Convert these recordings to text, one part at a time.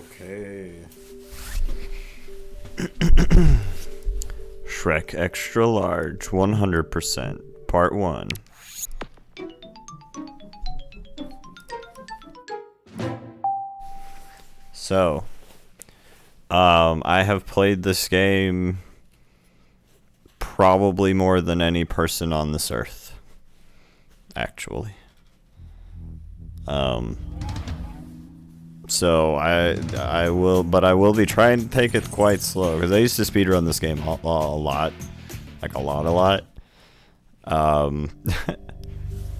Okay. Shrek Extra Large 100% Part 1. So, I have played this game probably more than any person on this earth, actually. So I will be trying to take it quite slow because I used to speedrun this game a lot, like a lot.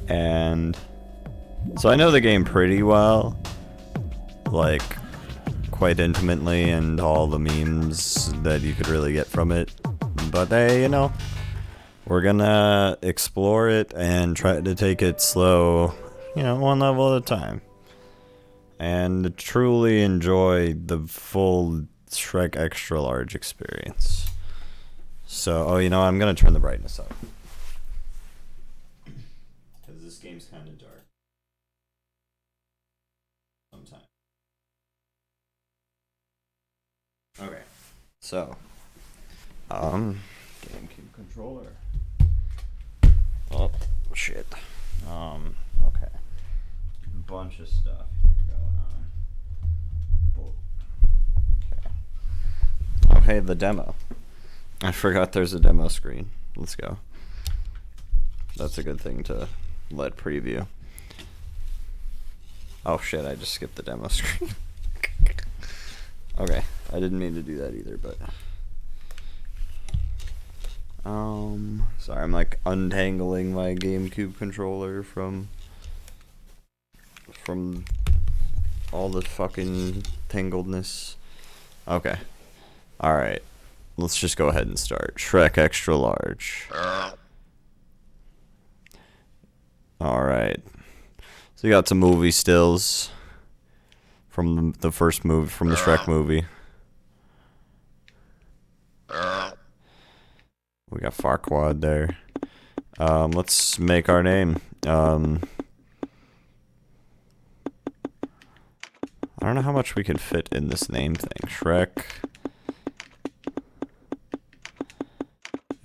And so I know the game pretty well, like quite intimately, and all the memes that you could really get from it. But hey, we're gonna explore it and try to take it slow, one level at a time. And truly enjoy the full Shrek Extra Large experience. So, I'm gonna turn the brightness up. Because this game's kind of dark. Sometimes. Okay. So, GameCube controller. Oh, shit. Okay. Bunch of stuff going on. Okay, the demo. I forgot there's a demo screen. Let's go. That's a good thing to let preview. Oh shit, I just skipped the demo screen. Okay, I didn't mean to do that either, but sorry, I'm like untangling my GameCube controller from all the fucking tangledness. Okay. Alright. Let's just go ahead and start. Shrek Extra Large. Alright. So you got some movie stills from the first movie, from the Shrek movie. We got Farquaad there. Let's make our name. I don't know how much we can fit in this name thing. Shrek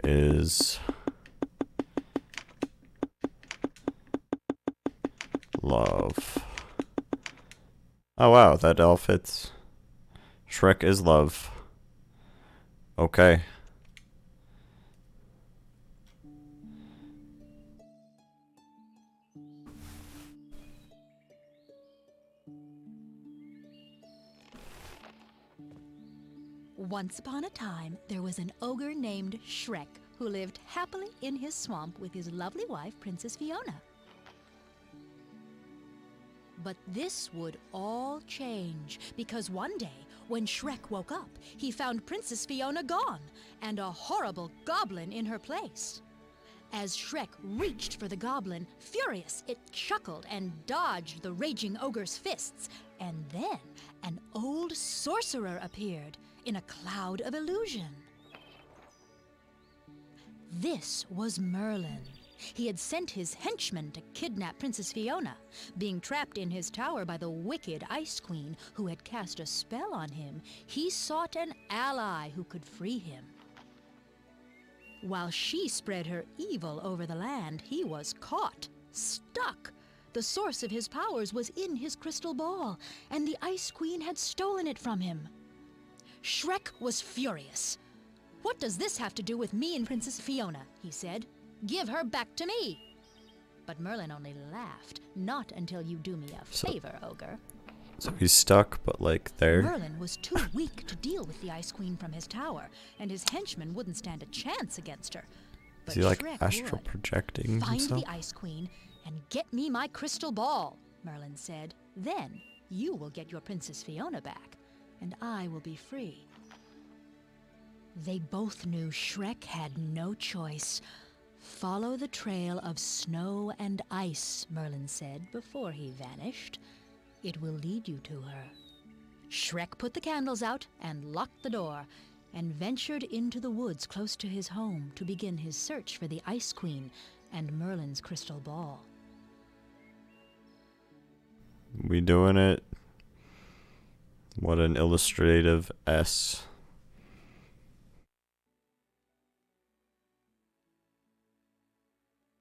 is love. Oh wow, that all fits. Shrek is love. Okay. Once upon a time, there was an ogre named Shrek who lived happily in his swamp with his lovely wife, Princess Fiona. But this would all change, because one day, when Shrek woke up, he found Princess Fiona gone, and a horrible goblin in her place. As Shrek reached for the goblin, furious, it chuckled and dodged the raging ogre's fists, and then an old sorcerer appeared in a cloud of illusion. This was Merlin. He had sent his henchmen to kidnap Princess Fiona. Being trapped in his tower by the wicked Ice Queen, who had cast a spell on him, he sought an ally who could free him. While she spread her evil over the land, he was caught, stuck. The source of his powers was in his crystal ball, and the Ice Queen had stolen it from him. Shrek was furious. "What does this have to do with me and Princess Fiona?" he said. "Give her back to me." But Merlin only laughed. "Not until you do me a favor, ogre." So he's stuck, but like there. Merlin was too weak to deal with the Ice Queen from his tower, and his henchmen wouldn't stand a chance against her. But Is he like Shrek astral would. projecting "Find himself? the Ice Queen and get me my crystal ball," Merlin said. "Then you will get your Princess Fiona back, and I will be free." They both knew Shrek had no choice. "Follow the trail of snow and ice," Merlin said before he vanished. "It will lead you to her." Shrek put the candles out and locked the door, and ventured into the woods close to his home to begin his search for the Ice Queen and Merlin's crystal ball. We doing it What an illustrative S.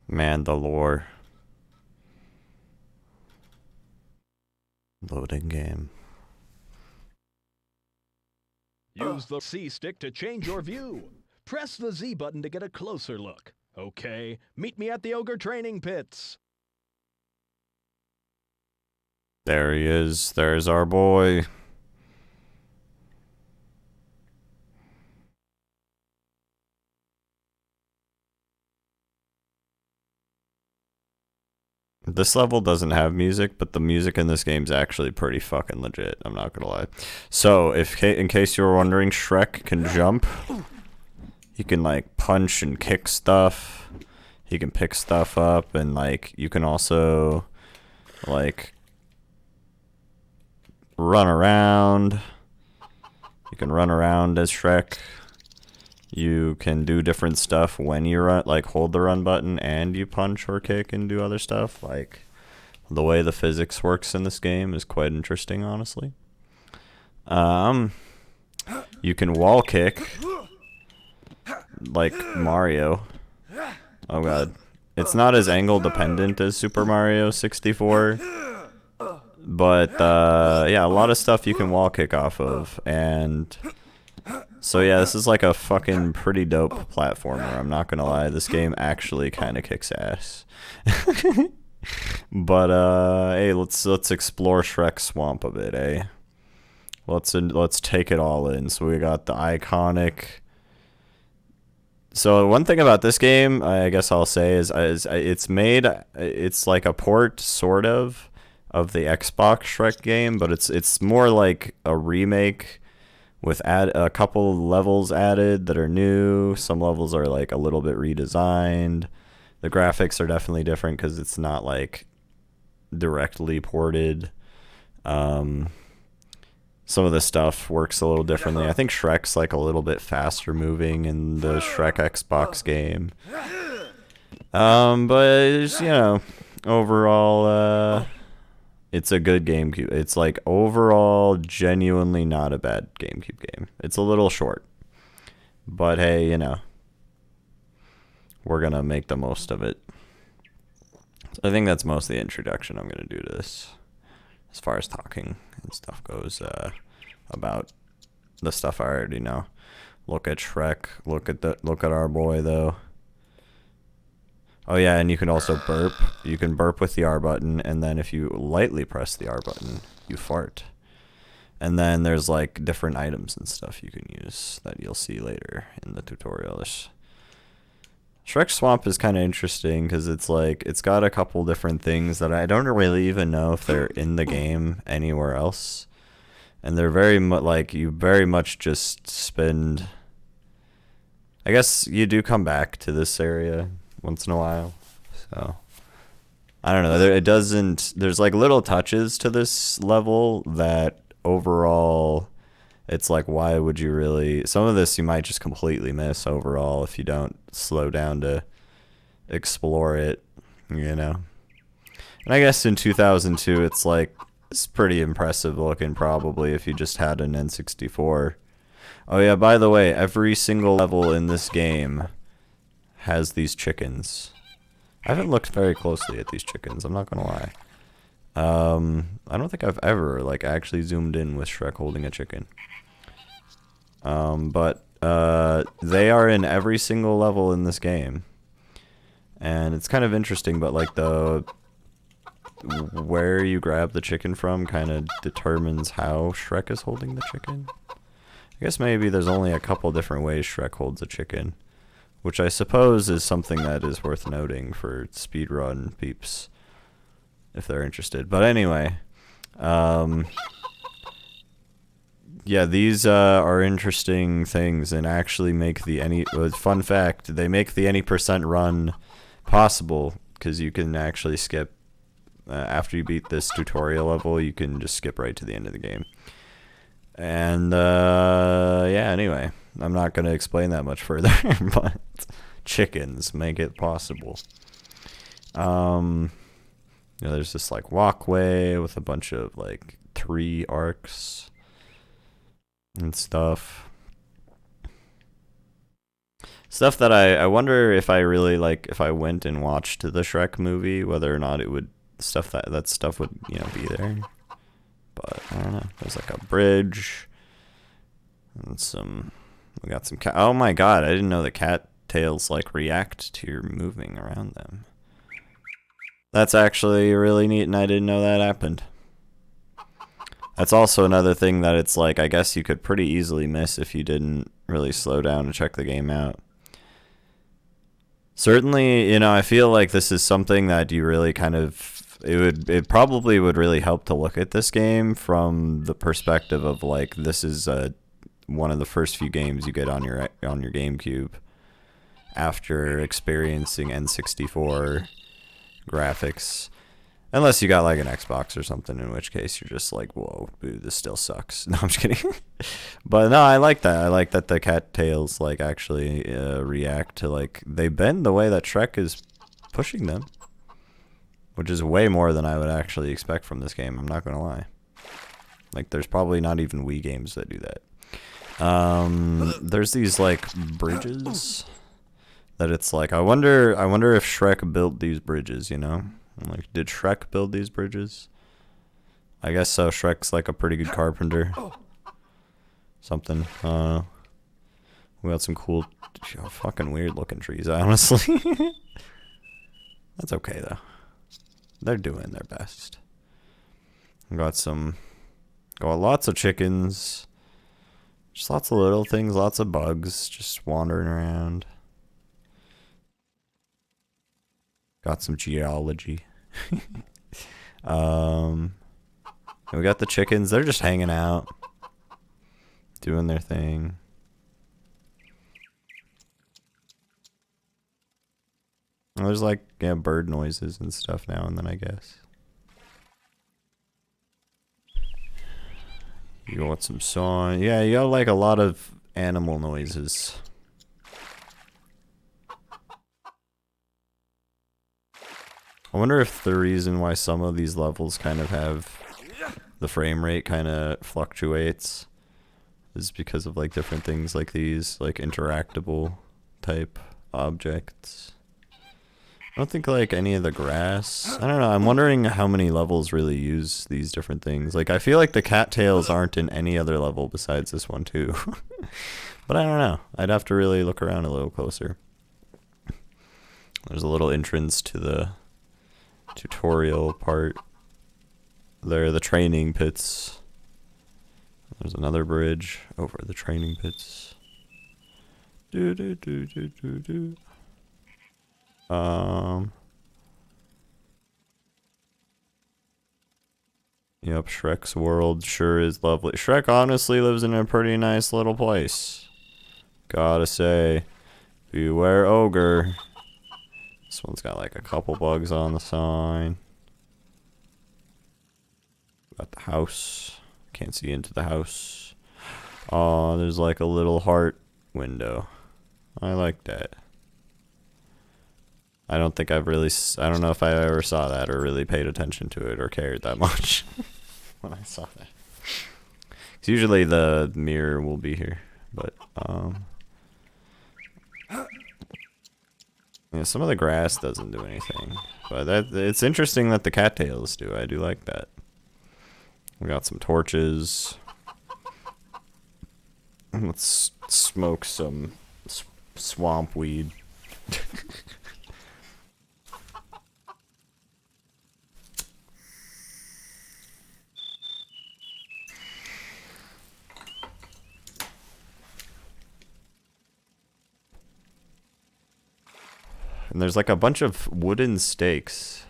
Man, the lore. Loading game. Use the C stick to change your view. Press the Z button to get a closer look. Okay, meet me at the ogre training pits. There he is. There's our boy. This level doesn't have music, but the music in this game is actually pretty fucking legit. I'm not gonna lie. So, in case you were wondering, Shrek can jump. He can like punch and kick stuff. He can pick stuff up, and like you can also like run around. You can run around as Shrek. You can do different stuff when you run, like hold the run button and you punch or kick and do other stuff. Like the way the physics works in this game is quite interesting, honestly. You can wall kick like Mario. Oh god. It's not as angle dependent as Super Mario 64. But yeah, a lot of stuff you can wall kick off of, and so yeah, this is like a fucking pretty dope platformer. I'm not gonna lie, this game actually kind of kicks ass. But hey, let's explore Shrek Swamp a bit, eh? Let's take it all in. So we got the iconic. So one thing about this game, I guess I'll say, is it's like a port sort of the Xbox Shrek game, but it's more like a remake with a couple levels added that are new. Some levels are like a little bit redesigned. The graphics are definitely different because it's not like directly ported. Some of the stuff works a little differently. I think Shrek's like a little bit faster moving in the Shrek Xbox game. But you know, overall, it's a good GameCube. It's like overall genuinely not a bad GameCube game. It's a little short. But hey, you know, we're going to make the most of it. So I think that's most of the introduction I'm going to do to this. As far as talking and stuff goes, about the stuff I already know. Look at Shrek. Look at our boy though. Oh yeah, and you can also burp. You can burp with the R button, and then if you lightly press the R button, you fart. And then there's like different items and stuff you can use that you'll see later in the tutorials. Shrek Swamp is kind of interesting because it's like it's got a couple different things that I don't really even know if they're in the game anywhere else, and they're very much like you very much just spend. I guess you do come back to this area once in a while, so I don't know. It doesn't. There's like little touches to this level that overall, it's like, why would you really? Some of this you might just completely miss overall if you don't slow down to explore it, you know. And I guess in 2002, it's like it's pretty impressive looking probably if you just had an N64. Oh yeah, by the way, every single level in this game has these chickens. I haven't looked very closely at these chickens, I'm not gonna lie. I don't think I've ever like actually zoomed in with Shrek holding a chicken. But they are in every single level in this game. And it's kind of interesting, but like where you grab the chicken from kind of determines how Shrek is holding the chicken. I guess maybe there's only a couple different ways Shrek holds a chicken, which I suppose is something that is worth noting for speedrun peeps, if they're interested. But anyway, yeah, these are interesting things and actually make the any fun fact, they make the any percent run possible because you can actually skip after you beat this tutorial level, you can just skip right to the end of the game. And yeah, anyway, I'm not going to explain that much further, but chickens make it possible. You know, there's this like walkway with a bunch of like tree arcs. and stuff. Stuff that I wonder if I really like, if I went and watched the Shrek movie, whether or not it would, that stuff would, you know, be there. But I don't know. There's like a bridge and we got some cat. Oh my god, I didn't know that cat tails like react to your moving around them. That's actually really neat, and I didn't know that happened. That's also another thing that it's like, I guess you could pretty easily miss if you didn't really slow down and check the game out. Certainly, you know, I feel like this is something that you really kind of, it probably would really help to look at this game from the perspective of like, this is one of the first few games you get on your GameCube after experiencing N64 graphics. Unless you got like an Xbox or something, in which case you're just like, whoa, dude, this still sucks. No, I'm just kidding. But no, I like that. I like that the cattails like actually react to, like, they bend the way that Shrek is pushing them, which is way more than I would actually expect from this game. I'm not gonna lie. Like, there's probably not even Wii games that do that. There's these like bridges that it's like, I wonder if Shrek built these bridges, you know? Like, did Shrek build these bridges? I guess so. Shrek's like a pretty good carpenter. Something. We got some cool, fucking weird looking trees, honestly. That's okay though. They're doing their best. Got lots of chickens. Just lots of little things, lots of bugs just wandering around. Got some geology. We got the chickens. They're just hanging out, doing their thing. Well, there's like, yeah, bird noises and stuff now and then, I guess. You want some song? Yeah, you got like a lot of animal noises. I wonder if the reason why some of these levels kind of have the frame rate kind of fluctuates is because of like different things like these, like interactable type objects. I don't think like any of the grass. I don't know. I'm wondering how many levels really use these different things. Like, I feel like the cattails aren't in any other level besides this one too. But I don't know. I'd have to really look around a little closer. There's a little entrance to the tutorial part. There are the training pits. There's another bridge over the training pits. Do do do do do do. Yep, Shrek's world sure is lovely. Shrek honestly lives in a pretty nice little place. Gotta say, beware ogre. This one's got like a couple bugs on the sign. Got the house. Can't see into the house. Oh, there's like a little heart window. I like that. I don't think I've really, I don't know if I ever saw that or really paid attention to it or cared that much when I saw that. 'Cause usually the mirror will be here, but yeah, some of the grass doesn't do anything, but it's interesting that the cattails do. I do like that. We got some torches. Let's smoke some swamp weed. And there's like a bunch of wooden stakes,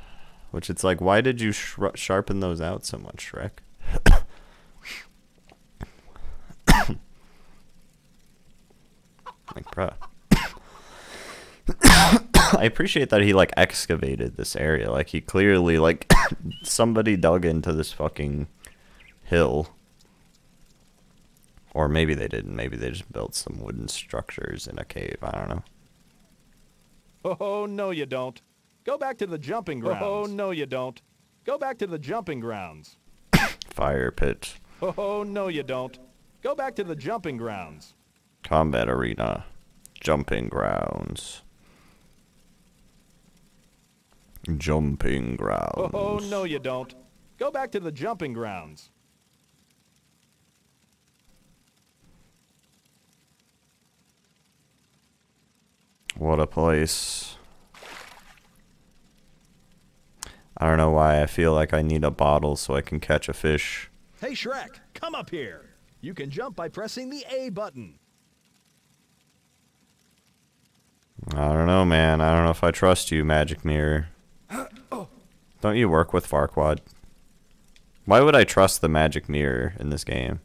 which it's like, why did you sharpen those out so much, Shrek? Like, bruh. I appreciate that he like excavated this area. Like, he clearly, like, somebody dug into this fucking hill. Or maybe they didn't. Maybe they just built some wooden structures in a cave. I don't know. Oh, no you don't. Go back to the jumping grounds. Oh, no you don't. Go back to the jumping grounds. Fire pit. Oh, no you don't. Go back to the jumping grounds. Combat arena. Jumping grounds. Jumping grounds. Oh, no you don't. Go back to the jumping grounds. What a place. I don't know why I feel like I need a bottle so I can catch a fish. Hey Shrek, come up here. You can jump by pressing the A button. I don't know, man. I don't know if I trust you, Magic Mirror. Don't you work with Farquaad? Why would I trust the Magic Mirror in this game?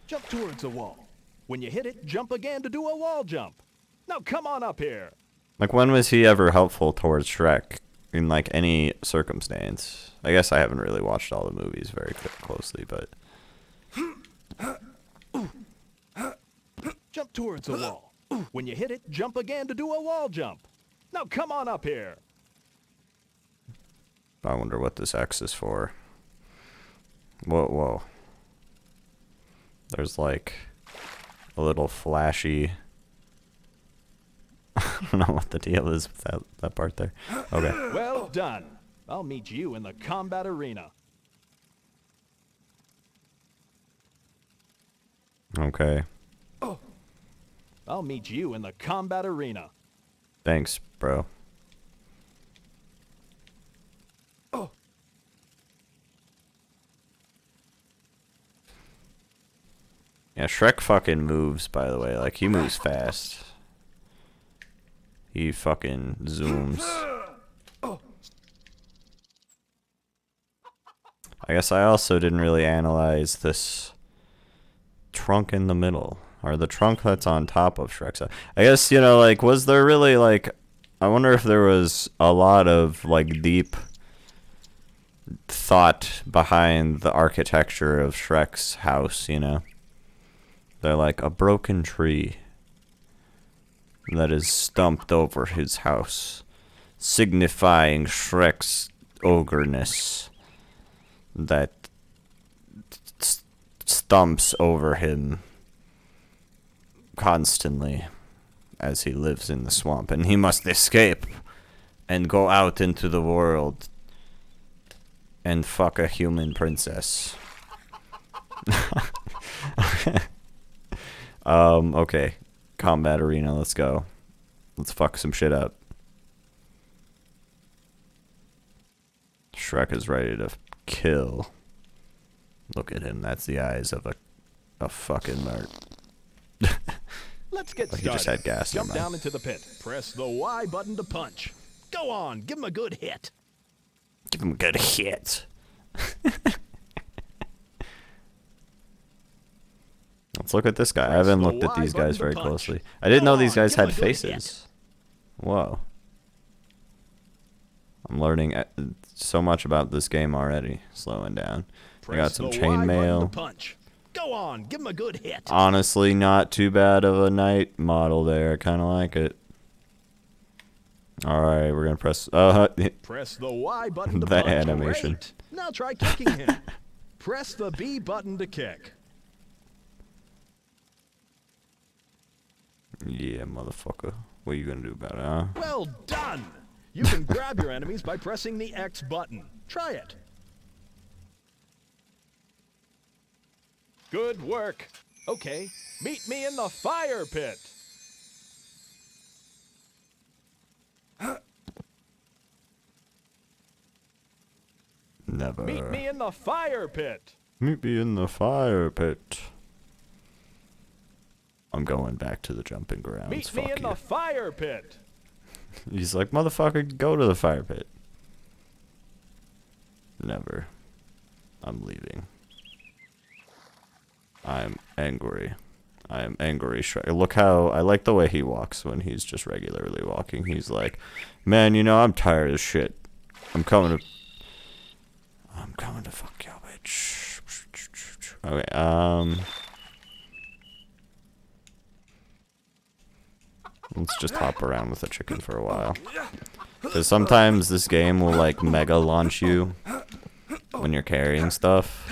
Jump towards a wall. When you hit it, jump again to do a wall jump. Now come on up here. Like, when was he ever helpful towards Shrek in, like, any circumstance? I guess I haven't really watched all the movies very closely, but... Jump towards a wall. When you hit it, jump again to do a wall jump. Now come on up here. I wonder what this X is for. Whoa, whoa. There's, like, a little flashy... I don't know what the deal is with that part there. Okay. Well done. I'll meet you in the combat arena. Okay. I'll meet you in the combat arena. Thanks, bro. Yeah, Shrek fucking moves, by the way. Like, he moves fast. He fucking zooms. I guess I also didn't really analyze this trunk in the middle. Or the trunk that's on top of Shrek's. I guess, you know, like, was there really, like... I wonder if there was a lot of, like, deep thought behind the architecture of Shrek's house, you know? They're like a broken tree that is stumped over his house, signifying Shrek's ogreness that stumps over him constantly as he lives in the swamp, and he must escape and go out into the world and fuck a human princess. Okay. Combat arena, let's go. Let's fuck some shit up. Shrek is ready to kill. Look at him, that's the eyes of a fucking nerd. Let's get Like started. he just had gas in Jump him. down into the pit. Press the Y button to punch. Go on, give him a good hit. Give him a good hit. Let's look at this guy. I haven't the looked at Y these guys button to very punch. closely. I didn't know Go these on, guys give him had a good faces. hit. Whoa. I'm learning so much about this game already. Slowing down. I got Press some the Y button to chainmail. punch. Go on, give him a good hit. Honestly, not too bad of a knight model there. I kind of like it. Alright, we're going to press... Press the Y button to That punch. animation. Great. Now try kicking him. Press the B button to kick. Yeah, motherfucker. What are you going to do about it, huh? Well done! You can grab your enemies by pressing the X button. Try it. Good work. Okay, meet me in the fire pit. Never. Meet me in the fire pit. Meet me in the fire pit. I'm going back to the jumping grounds. Meet Fuck me in you. the fire pit. He's like, motherfucker, go to the fire pit. Never. I'm leaving. I'm angry. I am angry, Shrek. Look how... I like the way he walks when he's just regularly walking. He's like, man, you know, I'm tired of shit. I'm coming to fuck you, bitch. Okay, let's just hop around with the chicken for a while. Because sometimes this game will, like, mega launch you when you're carrying stuff.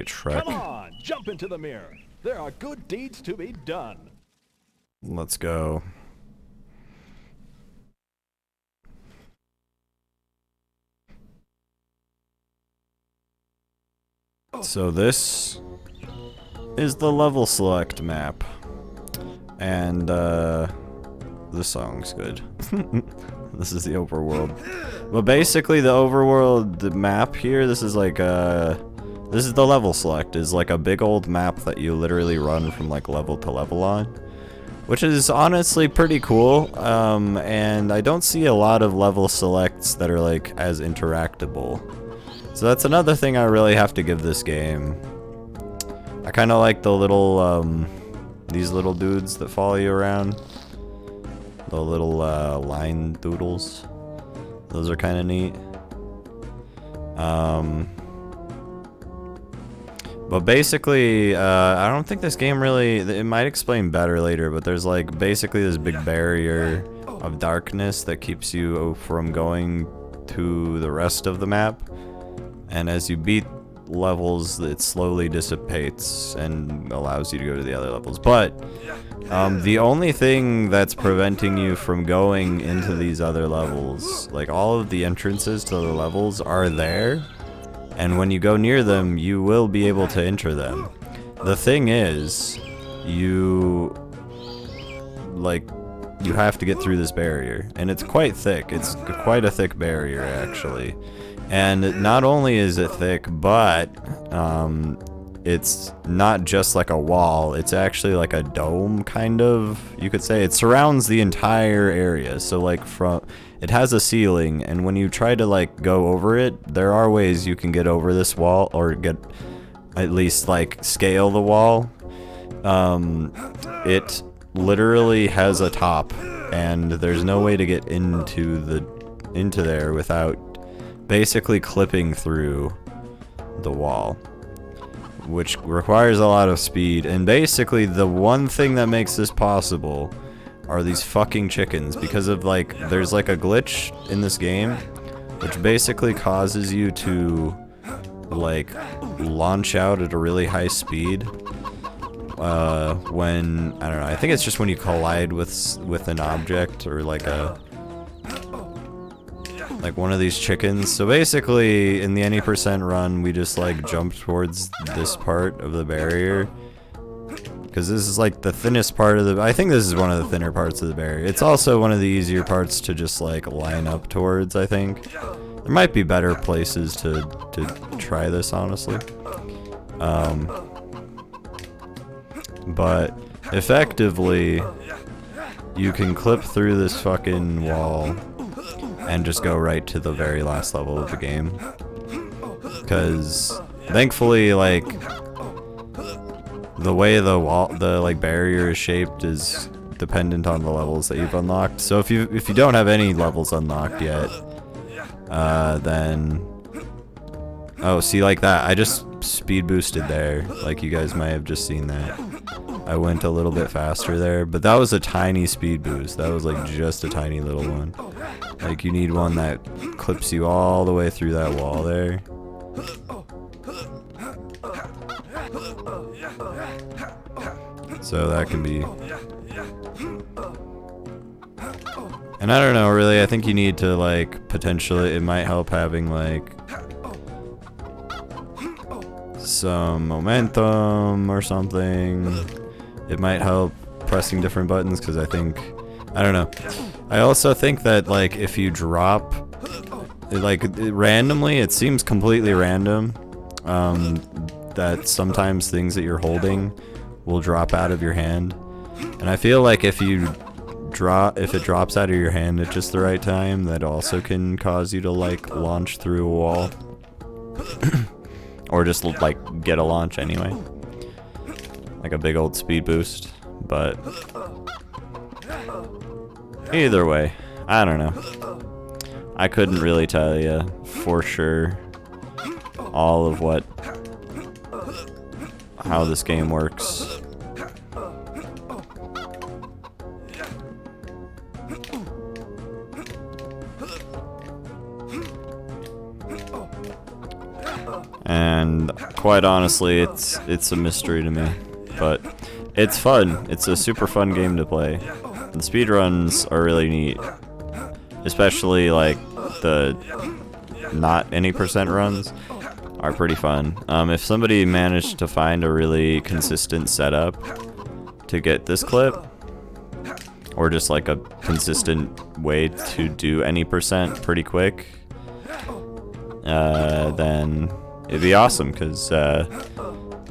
Alright, Shrek. Come on, jump into the mirror. There are good deeds to be done. Let's go. So this is the level select map. And, this song's good. This is the overworld. But basically the overworld map here, this is like, this is the level select, is like a big old map that you literally run from like level to level on. Which is honestly pretty cool, and I don't see a lot of level selects that are like as interactable. So that's another thing I really have to give this game. I kind of like the little, these little dudes that follow you around. The little, line doodles. Those are kind of neat. But basically, I don't think this game really, it might explain better later, but there's like basically this big barrier of darkness that keeps you from going to the rest of the map. And as you beat levels, it slowly dissipates and allows you to go to the other levels. But the only thing that's preventing you from going into these other levels, like all of the entrances to the levels are there. And when you go near them, you will be able to enter them. The thing is, you have to get through this barrier. And it's quite thick. It's quite a thick barrier, actually. And not only is it thick, but it's not just like a wall. It's actually like a dome, kind of, you could say. It surrounds the entire area. So like it has a ceiling, and when you try to like go over it, there are ways you can get over this wall, or get at least like scale the wall. It literally has a top, and there's no way to get into there without basically clipping through the wall, which requires a lot of speed. And basically the one thing that makes this possible are these fucking chickens, because of like, there's like a glitch in this game which basically causes you to like launch out at a really high speed when, I don't know, I think it's just when you collide with an object, or like one of these chickens. So basically in the any percent run, we just like jump towards this part of the barrier, because this is like the thinnest part of I think this is one of the thinner parts of the barrier. It's also one of the easier parts to just like line up towards, I think. There might be better places to try this, honestly. But effectively, you can clip through this fucking wall and just go right to the very last level of the game. Because thankfully, like, the way the like barrier is shaped is dependent on the levels that you've unlocked. So if you don't have any levels unlocked yet, then, oh, see, like that, I just speed boosted there. Like, you guys might have just seen that. I went a little bit faster there, but that was a tiny speed boost. That was like just a tiny little one. Like, you need one that clips you all the way through that wall there. So that can be... And I don't know, really, I think you need to, like, potentially, it might help having, like, some momentum or something. It might help pressing different buttons, because I think, I don't know. I also think that, like, if you drop, randomly, it seems completely random, that sometimes things that you're holding will drop out of your hand. And I feel like if it drops out of your hand at just the right time, that also can cause you to, like, launch through a wall. Or just, like, get a launch anyway. Like a big old speed boost. But either way, I don't know. I couldn't really tell you for sure all of how this game works. and quite honestly, it's a mystery to me. But it's fun. It's a super fun game to play. The speedruns are really neat, especially like the not any percent runs are pretty fun. If somebody managed to find a really consistent setup to get this clip, or just like a consistent way to do any percent pretty quick, then it'd be awesome, because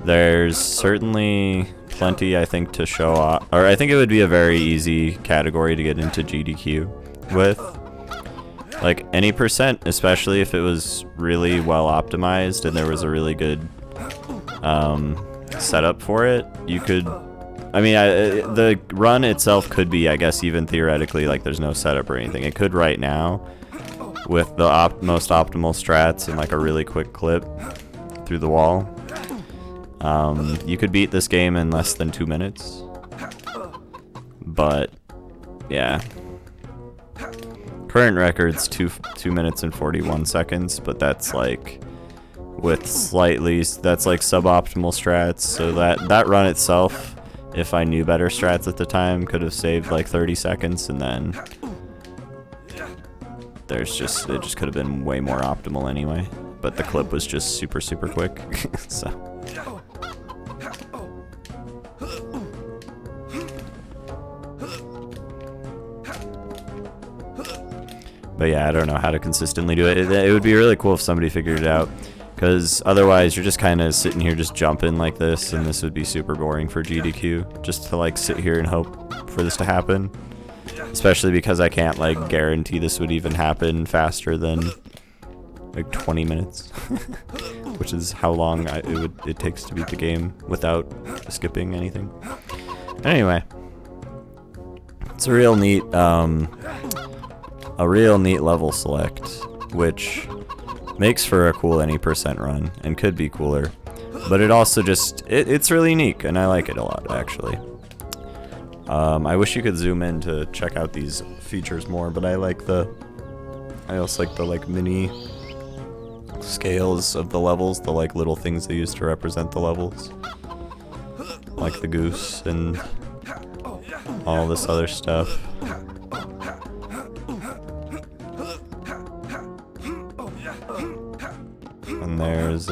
there's certainly plenty, I think, to show off, or I think it would be a very easy category to get into GDQ with. Like any percent, especially if it was really well optimized and there was a really good setup for it, you could, I mean, the run itself could be, I guess, even theoretically, like there's no setup or anything. It could right now, with the most optimal strats and like a really quick clip through the wall. You could beat this game in less than 2 minutes. But, yeah. Current record's 2 minutes and 41 seconds, but that's like with slightly, that's like suboptimal strats, so that run itself, if I knew better strats at the time, could have saved like 30 seconds, and then it just could have been way more optimal anyway. But the clip was just super quick. So but yeah, I don't know how to consistently do it. It would be really cool if somebody figured it out, because otherwise you're just kind of sitting here just jumping like this, and this would be super boring for GDQ, just to like sit here and hope for this to happen. Especially because I can't like guarantee this would even happen faster than like 20 minutes, which is how long it takes to beat the game without skipping anything. Anyway, it's a real neat level select, which makes for a cool any percent run and could be cooler, but it also just it's really unique, and I like it a lot, actually. I wish you could zoom in to check out these features more, but I also like the like mini scales of the levels, the like little things they use to represent the levels, like the goose and all this other stuff. And there's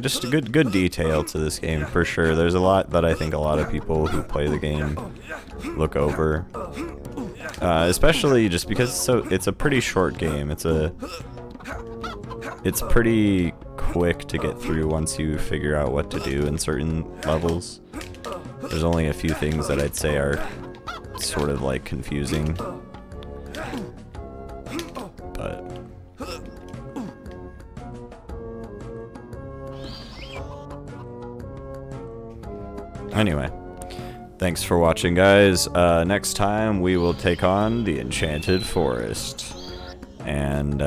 just a good detail to this game for sure. There's a lot that I think a lot of people who play the game look over, especially just because it's a pretty short game. It's pretty quick to get through once you figure out what to do in certain levels. There's only a few things that I'd say are sort of like confusing, but anyway, thanks for watching, guys. Next time we will take on the Enchanted Forest and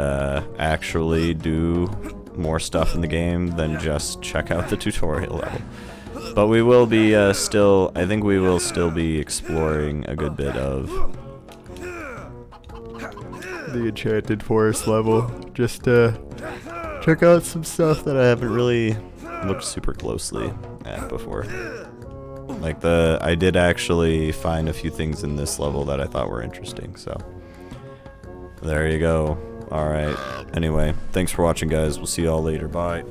actually do more stuff in the game than just check out the tutorial level. But we will be I think we will still be exploring a good bit of the Enchanted Forest level, just to check out some stuff that I haven't really looked super closely at before. Like I did actually find a few things in this level that I thought were interesting, so there you go. Alright, anyway, thanks for watching, guys. We'll see y'all later. Bye.